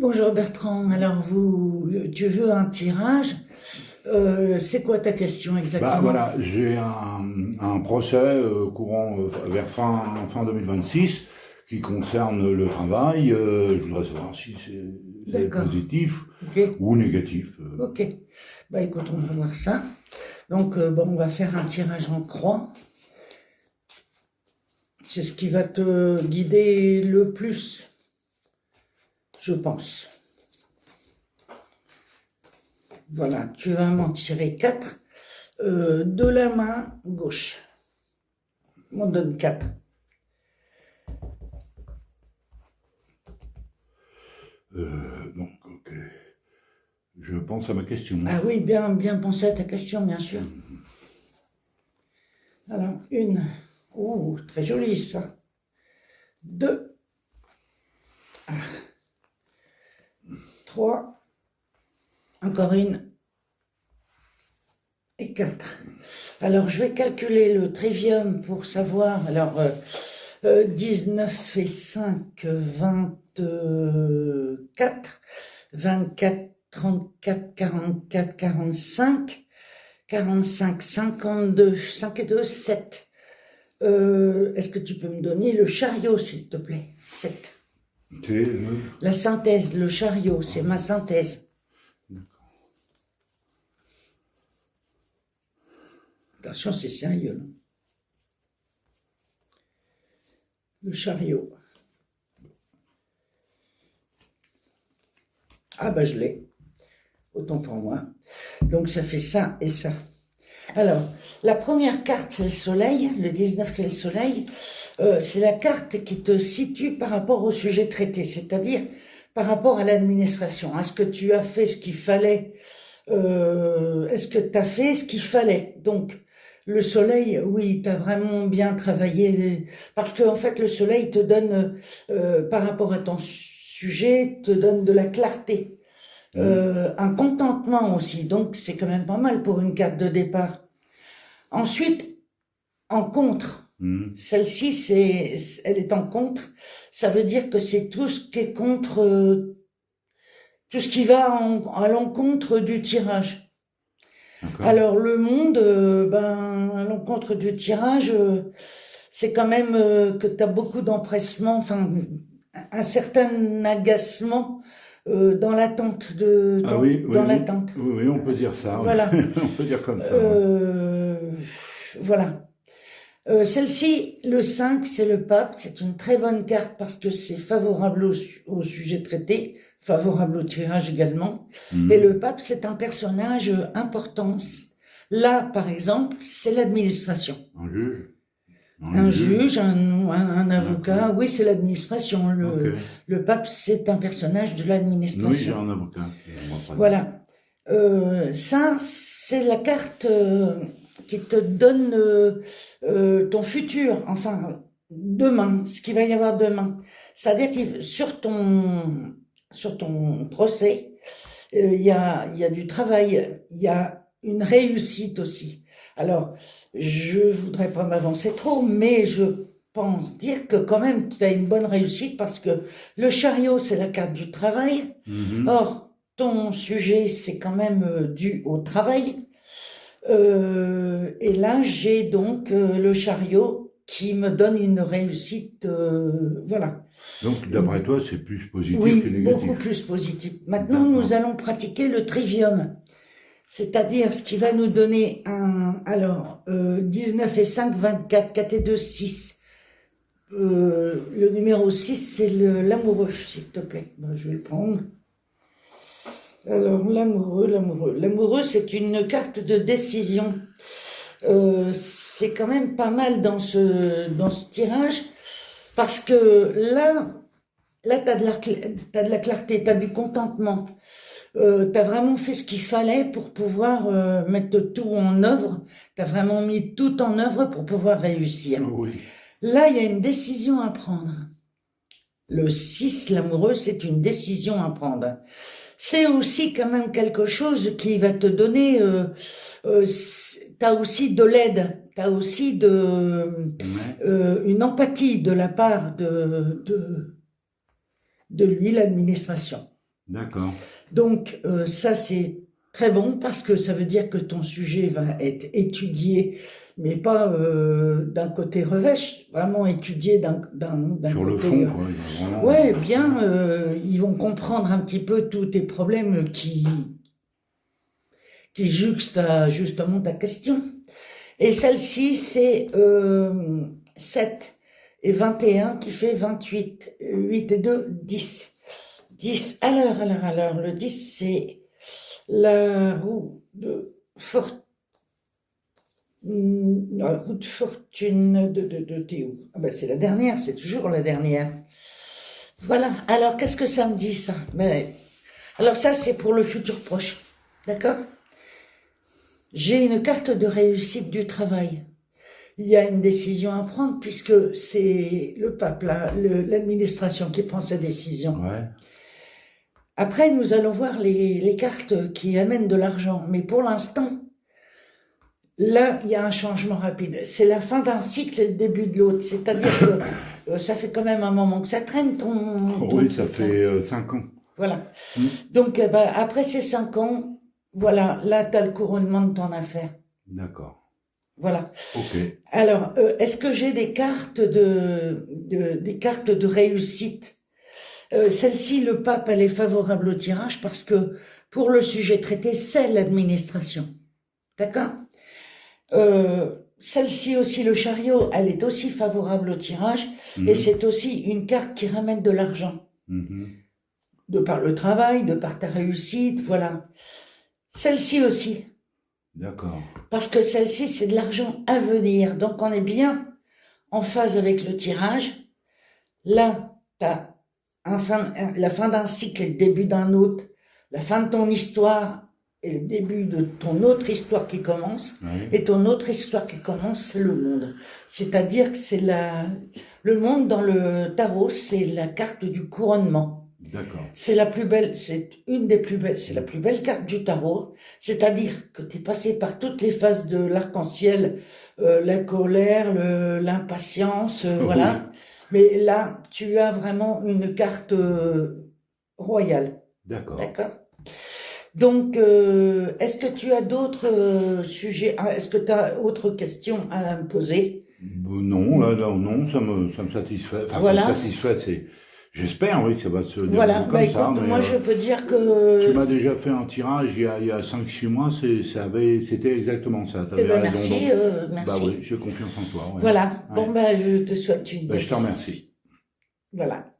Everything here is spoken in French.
Bonjour Bertrand, alors tu veux un tirage, c'est quoi ta question Bah exactement? voilà, j'ai un procès courant vers fin 2026 qui concerne le travail. Je voudrais savoir si c'est D'accord, positif ok, ou négatif. ok. Bah écoute, on va voir ça. Donc bon, on va faire un tirage en croix. C'est ce qui va te guider le plus, je pense. Voilà, tu vas m'en tirer 4 de la main gauche. On donne 4. Donc, ok. Je pense à ma question. Ah oui, bien, bien pensé à ta question, bien sûr. Alors, une. Oh, très joli ça. Deux. 3, encore une, et 4. Alors, je vais calculer le trivium pour savoir. Alors, 19 et 5, 24, 24, 34, 44, 45, 45, 52, 5 et 2, 7. Est-ce que tu peux me donner le chariot, s'il te plaît? 7. C'est La synthèse, le chariot, c'est ma synthèse. Attention, c'est sérieux, là. Le chariot. Ah bah je l'ai. Autant pour moi. Donc ça fait ça et ça. Alors, la première carte, c'est le soleil. Le 19, c'est le soleil. C'est la carte qui te situe par rapport au sujet traité, c'est-à-dire par rapport à l'administration. Est-ce que tu as fait ce qu'il fallait? Est-ce que tu as fait ce qu'il fallait? Donc, le soleil, oui, tu as vraiment bien travaillé. Parce que en fait, le soleil te donne, par rapport à ton sujet, te donne de la clarté. Un contentement aussi, donc c'est quand même pas mal pour une carte de départ. Ensuite, en contre, celle-ci, elle est en contre, ça veut dire que c'est tout ce qui est contre, tout ce qui va à l'encontre du tirage. d'accord. Alors le monde, à l'encontre du tirage, c'est quand même que tu as beaucoup d'empressement, enfin un certain agacement dans l'attente Ah oui, oui, dans oui, l'attente. oui, oui, on peut dire ça, oui. Voilà. On peut dire comme ça, oui. Euh, voilà. Celle-ci, le 5, c'est le pape. C'est une très bonne carte parce que c'est favorable au sujet traité, favorable au tirage également. Et le pape, c'est un personnage important. Là, par exemple, c'est l'administration. Un juge. Un juge, un avocat, D'accord. oui, c'est l'administration. Ok. Le pape, c'est un personnage de Oui, j'ai l'administration. un avocat qui me représente. Voilà. Ça, c'est la carte qui te donne ton futur, enfin, demain, ce qu'il va y avoir demain. C'est-à-dire que sur ton procès, il y a du travail, il y a une réussite aussi. Alors, je voudrais pas m'avancer trop, mais je pense dire que quand même, tu as une bonne réussite parce que le chariot, c'est la carte du travail. Or, ton sujet, c'est quand même dû au travail. Et là, j'ai donc le chariot qui me donne une réussite, voilà. Donc, d'après toi, c'est plus positif que Oui, beaucoup négatif. plus positif. Maintenant, nous D'accord. allons pratiquer le trivium, c'est-à-dire ce qui va nous donner alors, 19 et 5, 24, 4 et 2, 6. Le numéro 6, c'est l'amoureux, s'il te plaît. Ben, je vais le prendre. Alors, l'amoureux, c'est une carte de décision. C'est quand même pas mal dans ce tirage, parce que là, t'as de la clarté, t'as du contentement. T'as vraiment fait ce qu'il fallait pour pouvoir mettre tout en œuvre. T'as vraiment mis tout en œuvre pour pouvoir réussir. Oui. Là, il y a une décision à prendre. Le 6, l'amoureux, c'est une décision à prendre. C'est aussi quand même quelque chose qui va te donner, t'as aussi de l'aide, t'as aussi une empathie de la part de lui, l'administration. D'accord. Donc, ça, c'est très bon parce que ça veut dire que ton sujet va être étudié, mais pas d'un côté revêche, vraiment étudié d'un Sur le côté. fond, quoi. Il y a vraiment... Ouais, bien, ils vont comprendre un petit peu tous tes problèmes qui jouxtent justement ta question. Et celle-ci, c'est 7 et 21 qui fait 28. 8 et 2, 10. 10. Alors, le 10, c'est la roue de fortune. La roue de fortune de Théo. Ah ben, c'est la dernière, c'est toujours la dernière. Voilà. Alors, qu'est-ce que ça me dit, ça? Alors, ça, c'est pour le futur proche. D'accord? J'ai une carte de réussite du travail. Il y a une décision à prendre puisque c'est le pape, l'administration qui prend sa décision. Ouais. Après, nous allons voir les cartes qui amènent de l'argent. Mais pour l'instant, là, il y a un changement rapide. C'est la fin d'un cycle et le début de l'autre. C'est-à-dire que ça fait quand même un moment que ça traîne ton Oui, truc, ça là. fait 5 ans. Voilà. Donc, après ces 5 ans, voilà, là, tu as le couronnement de ton affaire. D'accord. Voilà. Ok. Alors, est-ce que j'ai des cartes des cartes de réussite? Celle-ci, le pape, elle est favorable au tirage parce que pour le sujet traité, c'est l'administration. D'accord? Celle-ci aussi, le chariot, elle est aussi favorable au tirage et c'est aussi une carte qui ramène de l'argent. De par le travail, de par ta réussite, voilà. Celle-ci aussi. D'accord. Parce que celle-ci, c'est de l'argent à venir. Donc, on est bien en phase avec le tirage. Là, tu as la fin d'un cycle et le début d'un autre, la fin de ton histoire et le début de ton autre histoire qui commence. Oui. Et ton autre histoire qui commence, c'est le monde. C'est-à-dire que c'est le monde dans le tarot, c'est la carte du couronnement. D'accord. C'est la plus belle, c'est une des plus belles, c'est la plus belle carte du tarot. C'est-à-dire que tu es passé par toutes les phases de l'arc-en-ciel, la colère, l'impatience, voilà. Mais là, tu as vraiment une carte royale. D'accord. D'accord? Donc, est-ce que tu as d'autres sujets, est-ce que tu as autre questions à me poser? Non, là, non, ça me satisfait. Enfin, Voilà. ça me satisfait, j'espère, oui, que ça va se dérouler Voilà, comme écoute, ça. Mais, moi je peux dire que... tu m'as déjà fait un tirage il y a 5-6 mois, c'était exactement ça. Eh ben, Raison. merci, Donc, merci. bah oui, j'ai confiance en toi. Ouais. Voilà, Ouais. bon je te souhaite une Je te remercie. Voilà.